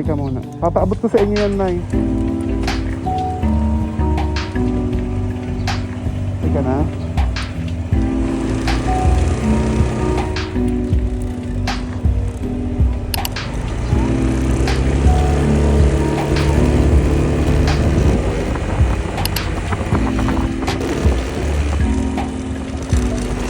Sakay ka muna. Papaabot ko sa inyo yan, Nay. Teka na.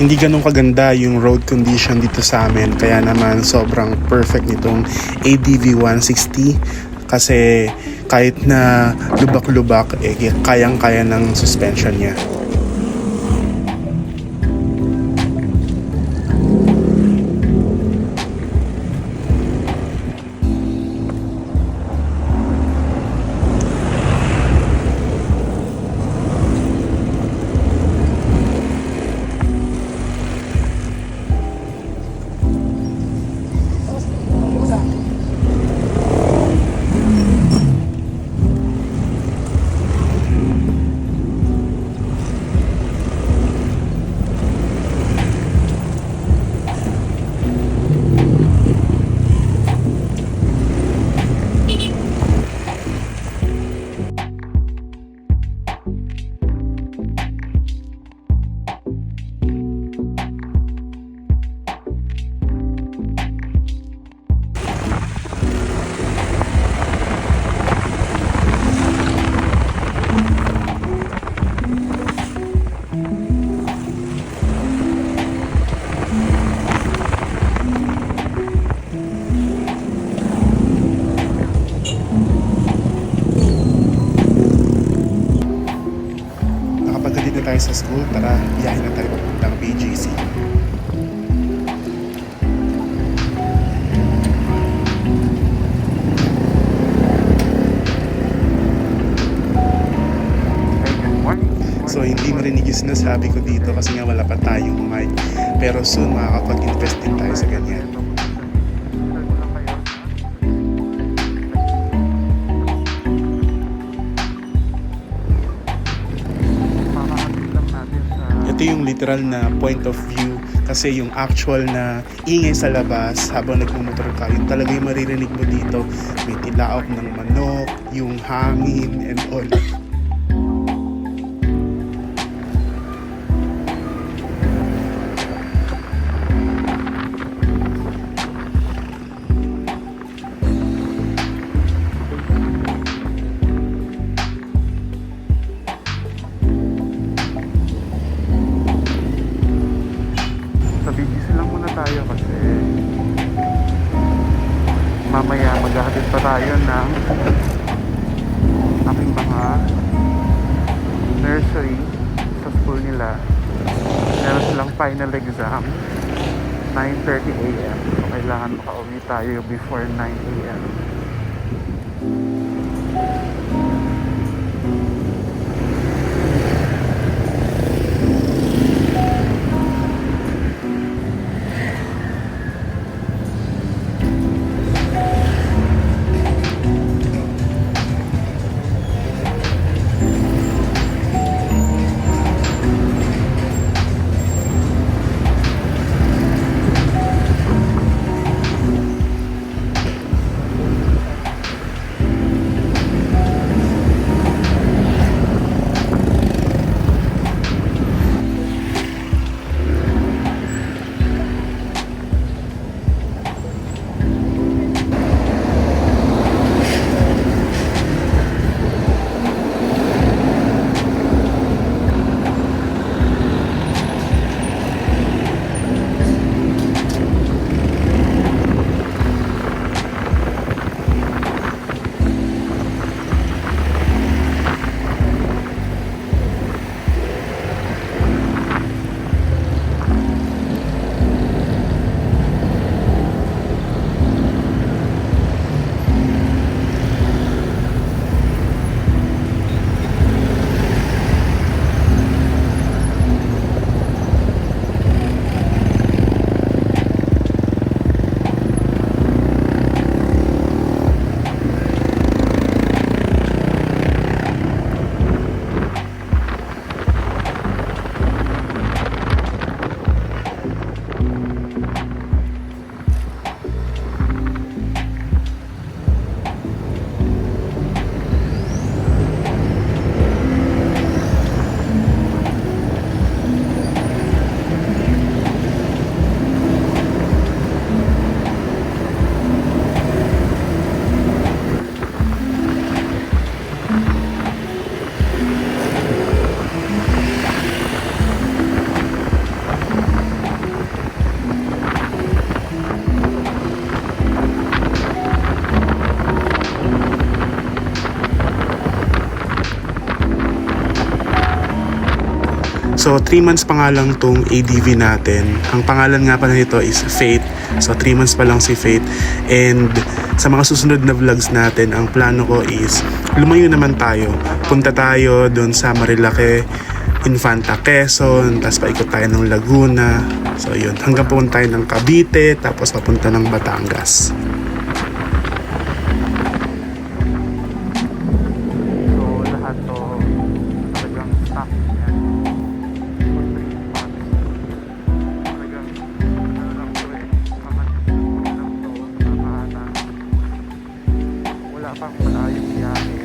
Hindi ganun kaganda yung road condition dito sa amin, kaya naman sobrang perfect nitong ADV 160 kasi kahit na lubak-lubak kayang-kaya ng suspension niya. Nakapagdating na tayo sa school, tara, biyahin na tayo papuntang BGC. So hindi marinig yung sinasabi ko dito kasi nga wala pa tayong mic. Pero soon makakapag-invest din tayo sa ganyan. Ito yung literal na point of view kasi yung actual na ingay sa labas habang nagmumotor ka, yung talaga yung maririnig mo dito. May tilaok ng manok, yung hangin and all. BGC lang muna tayo kasi mamaya maghahatid pa tayo ng aming mga nursery sa school nila. Meron silang final exam 9:30 AM, so kailangan makauwi tayo before 9 AM. So 3 months pa nga lang tong ADV natin. Ang pangalan nga pala nito is Faith. So 3 months pa lang si Faith. And sa mga susunod na vlogs natin, ang plano ko is lumayo naman tayo. Punta tayo doon sa Marilake, Infanta, Quezon, tapos paikot tayo ng Laguna. So yun, hanggang pupunta tayo ng Cavite, tapos papunta ng Batangas. So lahat to talagang stock yan. For 3 months. Talagang ano lang to eh. Kaman lang to sa pamahana. Wala pang malayong biyahe.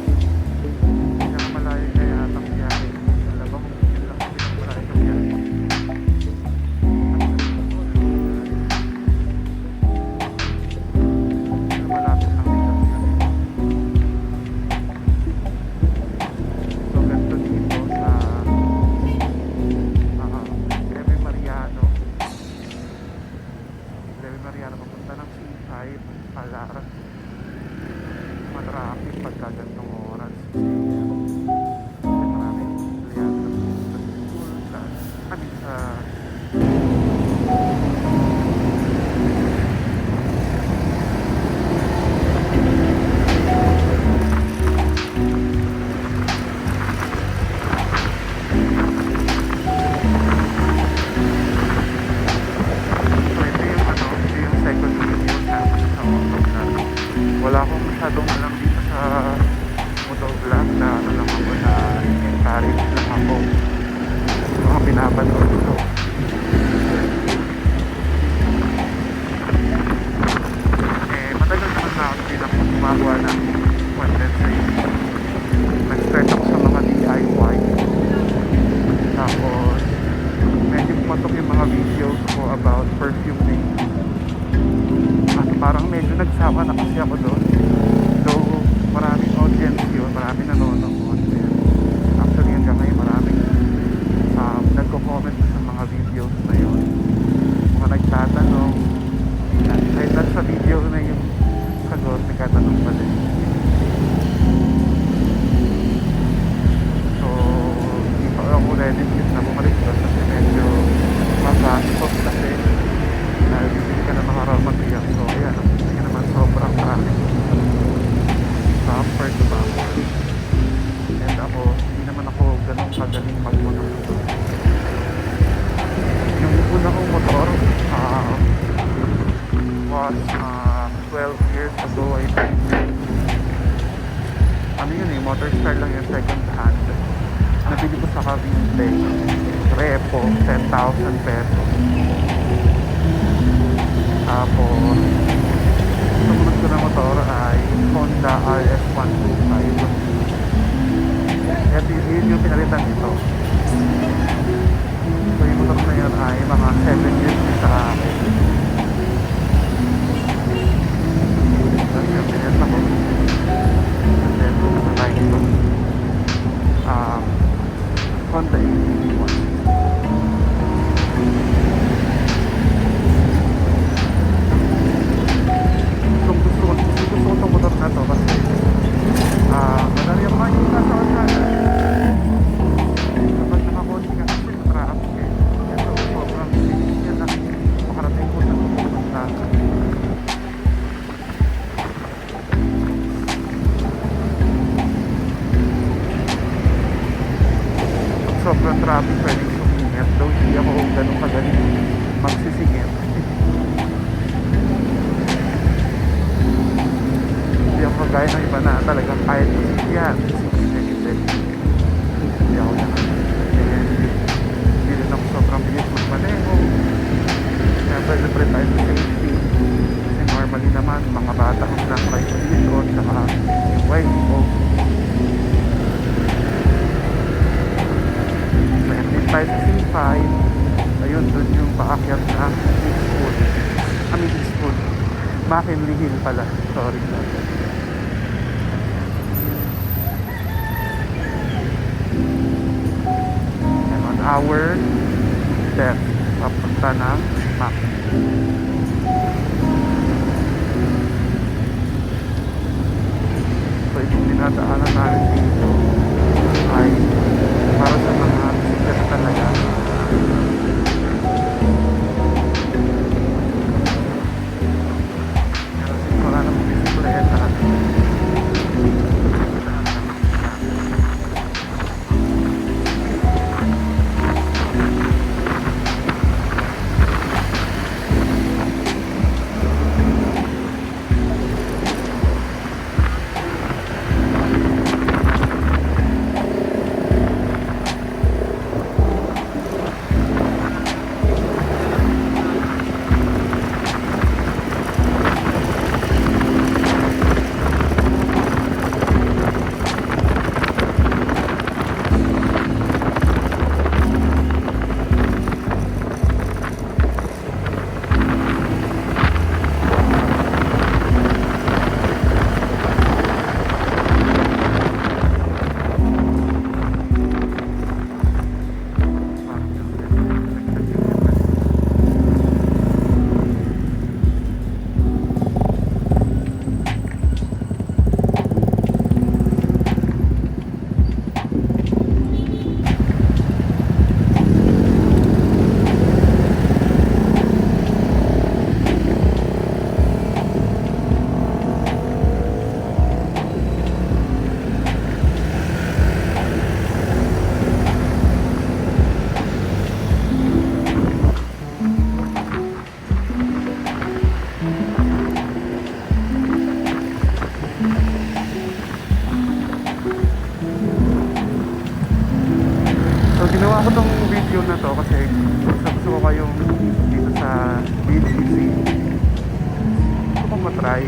Malayo na yata ang biyahe. Alam mo kung yun lang malayo ang biyahe. Malapit lang dito. So ganito dito sa Leve Mariano. Leve Mariano papunta ng C5 Palar. Matraffic pagka ganitong oras. Wala akong masyadong alam dito sa motovlog na ano lang ako na encourage lang ako mga pinapanood ko. Matagal naman na ako din ako gumagawa ng content sa YouTube. Nag-start ako sa mga DIY. Tapos medyo pumatok yung mga videos ko about perfume making. At parang medyo nagsama na kasi ako doon. Though maraming audience yun, maraming nanonood. Actually hanggang ngayon maraming nagko-comment sa mga videos na yun. Mga nagtatanong. Kahit sa video na yung sagot, nagtatanong pa din. So hindi pa ako ready na bumalik doon kasi medyo magastos kasi bibili ka ng mga raw materials. So ayan, hindi naman sobrang traffic bumper to bumper. And ako, hindi naman ako ganun kagaling magmotor. Yung una kong motor was 12 years ago, I think. Ano yun eh, motor star lang yung second hand. Nabili ko sa Cavite, repo, 10,000 pesos. Tapos sumunod ko na motor ay Honda RS125. At yun yung pinalitan nito. So yung motor na yun ay mga 7 years sa akin. Tapos yung pinalitan ko. And then pumunta tayo nito Honda ADV1. Gusto ko itong motor na to kasi madali ako makikita sa kalsada. Kapag nakakonti ka kasi traffic eh. Ito sobrang bilis niya na makarating ko sa pupunta. Pag sobrang traffic pwedeng sumingit. Though hindi ako ganun kagaling magsisingit. Hindi ako kagaya ng iba na talagang kahit yan, hindi ako yan. Hindi rin ako sobrang bilis magmaneho. Siyempre, libre tayo sa safety. Kasi normally naman, mga bata ang sinasakay ko dito, saka yung wife ko. Ending tayo sa C5. Ayun, dun yung paakyat na school. McKinley Hill pala. Sorry. And on our left, papunta ng McKinley. So itong dinadaanan namin dito ay para sa mga Ganda talaga. Pero since wala namang bisikleta, so ginawa ko tong video na to kasi gusto ko kayong dito sa BGC. Gusto ko matry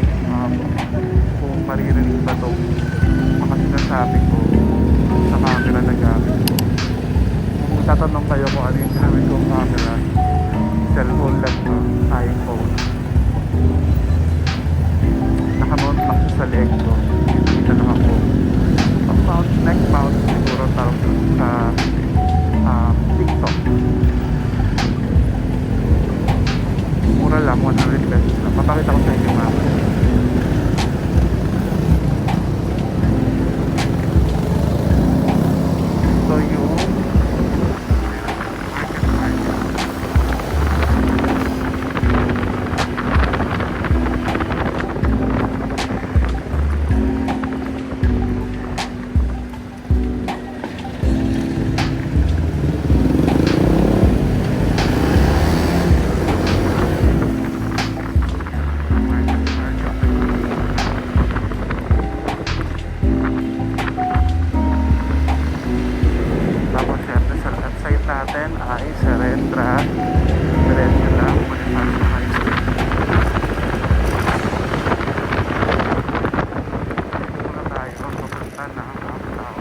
kung maririnig ba tong mga sinasabi ko sa camera na gamit ko. Kung tatanong kayo kung ano yung ginamit kong camera, cellphone lang to, iPhone. Nakamount lang siya sa leg ko. Dito lang ako pag-mount, neck mount siguro tawag sa TikTok. Mura lang, 100 pesos lang. Papakita ko sa inyo mama. So yung tapos syempre sa left side natin ay Serendra. Diretso lang, Bonifacio High School. Dito muna tayo papunta ng Uptown.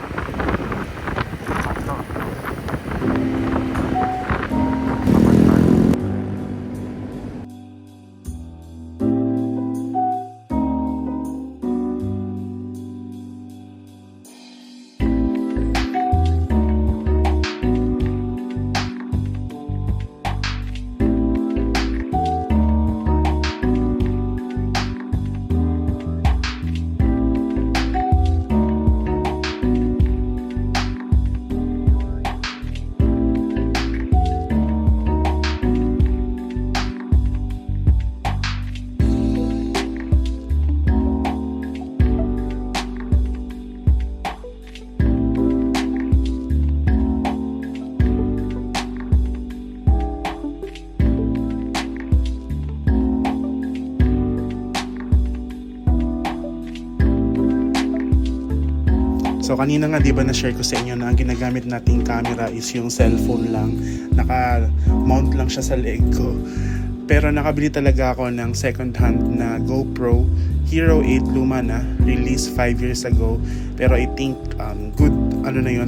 So kanina nga 'di ba na-share ko sa inyo na ang ginagamit nating camera is yung cellphone lang. Naka-mount lang siya sa leg ko. Pero nakabili talaga ako ng second hand na GoPro Hero 8, luma na, release 5 years ago. Pero I think good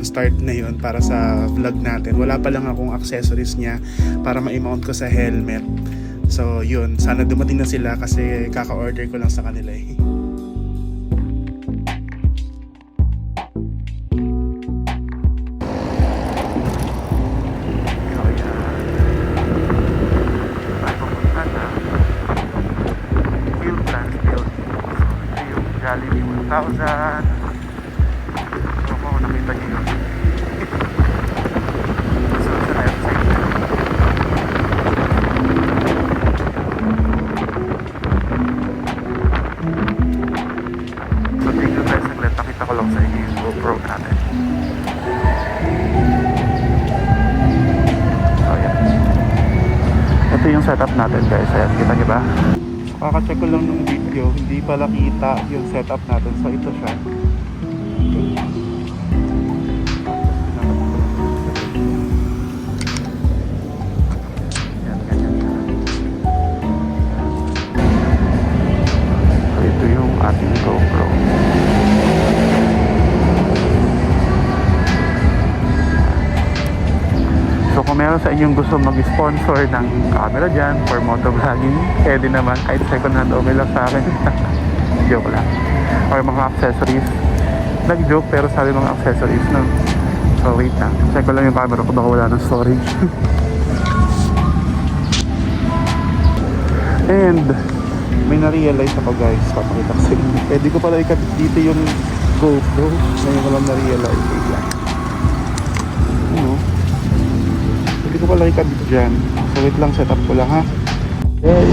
start na yun para sa vlog natin. Wala pa lang akong accessories niya para ma-mount ko sa helmet. So yun, sana dumating na sila kasi kaka-order ko lang sa kanila eh. Jollibee 1000. So kung nakita nyo yun setup natin guys. Ayan, kita nyo ba? Kaka-check ko lang ng video, hindi pala kita yung setup natin. So ito siya. Ayan, ganyan siya. So ito yung ating GoPro. So kung meron sa inyong gusto mag-sponsor ng camera dyan for motovlogging, pwede naman, kahit second hand okay lang sa akin. Joke lang. Or mga accessories. Nag-joke pero sabi mga accessories no. So wait lang, check ko lang yung camera ko, baka wala ng storage. And may na-realize ako guys, papakita ko sa inyo. Pwede ko pala ikabit dito yung GoPro. Ngayon ko lang na-realize. Wait lang. Ano? Hindi ko pala ikabit dyan. So wait lang, setup ko lang ha. Okay.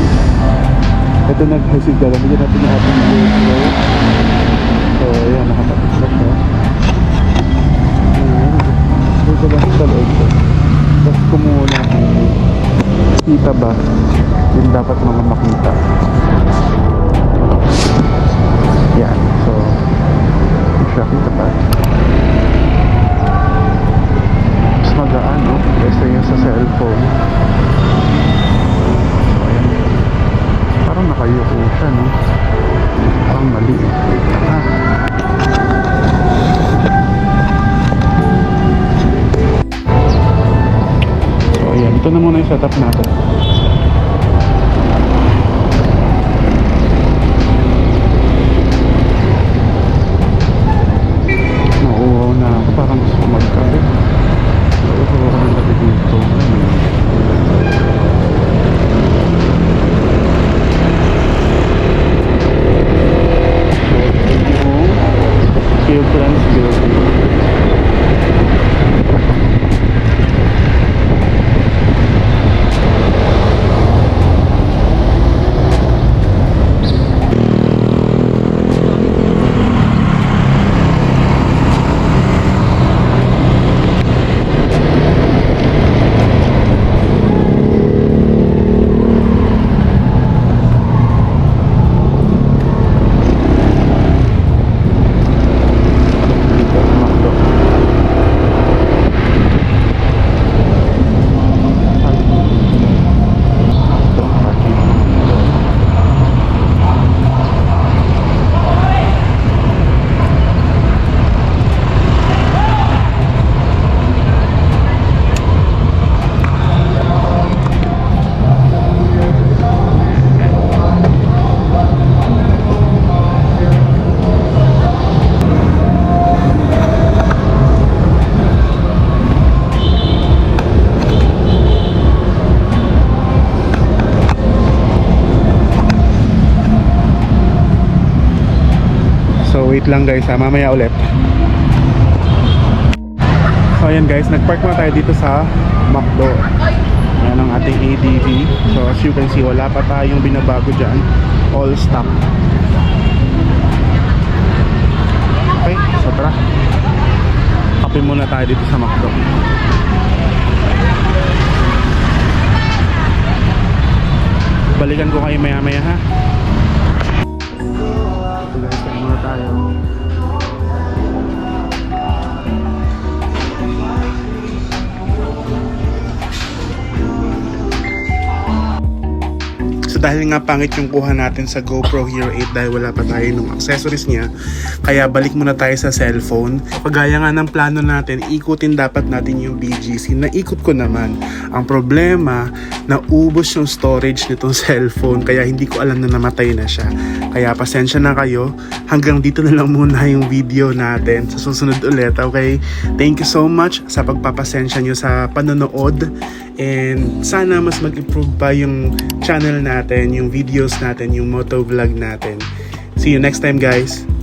Ito nag-husig ka lang. Bigyan natin yung ating GoPro. So ayan, nakapapit lang ko. Ayan. Ito lang sa loob ko. Tapos kumuha natin. Kita ba? Yung dapat mga makita. Yan. So, siya kita ba? Mas magaan, no? Kesa yung sa cellphone. So, ayan. Parang nakayuko siya, no? Parang mali. Wait lang, ha? So, ayan. Ito na muna yung setup natin. Nauuhaw na ako. Parang gusto ko magkape. Nauuhaw ako ng gabi dito. Children's building. So wait lang guys ha, mamaya ulit. So ayan guys, nagpark na tayo dito sa McDo. Ayan ang ating ADV. So as you can see, wala pa tayong binabago dyan. All stock. Okay, so tara. Kape muna tayo dito sa McDo. Balikan ko kayo maya maya ha. So guys, kain muna tayo. So dahil nga pangit yung kuha natin sa GoPro Hero 8 dahil wala pa tayo nung accessories niya, kaya balik muna tayo sa cellphone. Pagaya nga ng plano natin, ikutin dapat natin yung BGC. Naikot ko naman. Ang problema, naubos yung storage nitong cellphone kaya hindi ko alam na namatay na siya. Kaya pasensya na kayo. Hanggang dito na lang muna yung video natin. Sa susunod ulit, okay? Thank you so much sa pagpapasensya nyo sa panonood. And sana mas mag-improve pa yung channel natin, yung videos natin, yung motovlog natin. See you next time guys!